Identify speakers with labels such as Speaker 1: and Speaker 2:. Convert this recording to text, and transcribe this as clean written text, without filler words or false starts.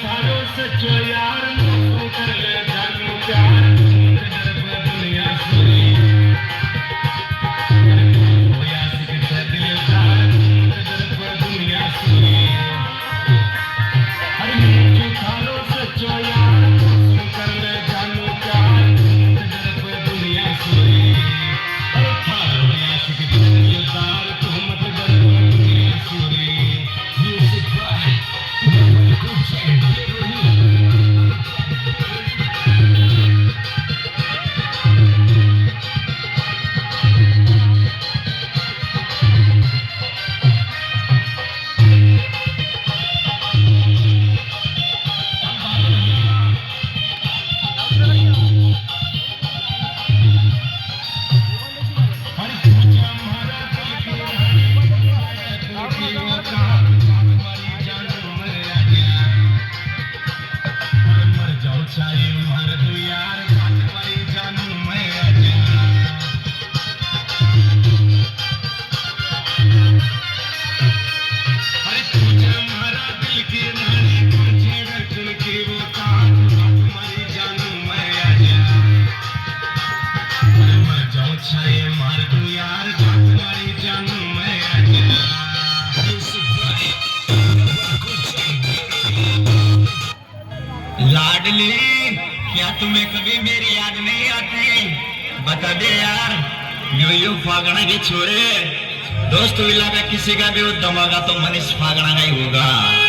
Speaker 1: थारो सच्चो यार तू कर ले जानू प्यार तरफ दुनिया सुनी होया सिकते दिलदार तरफ दुनिया सुनी अरे तू थारो सच्चो यार तू कर ले जानू प्यार तरफ दुनिया सुनी अरे थारो होया सिकते दिलदार तू मत तरफ दुनिया सुनी म्यूजिक बाय
Speaker 2: लाडली, क्या तुम्हें कभी मेरी याद नहीं आती? बता दे यार, यो फागणा के छोरे दोस्त मिला किसी का भी धमाका तो मनीष फागणा का ही होगा।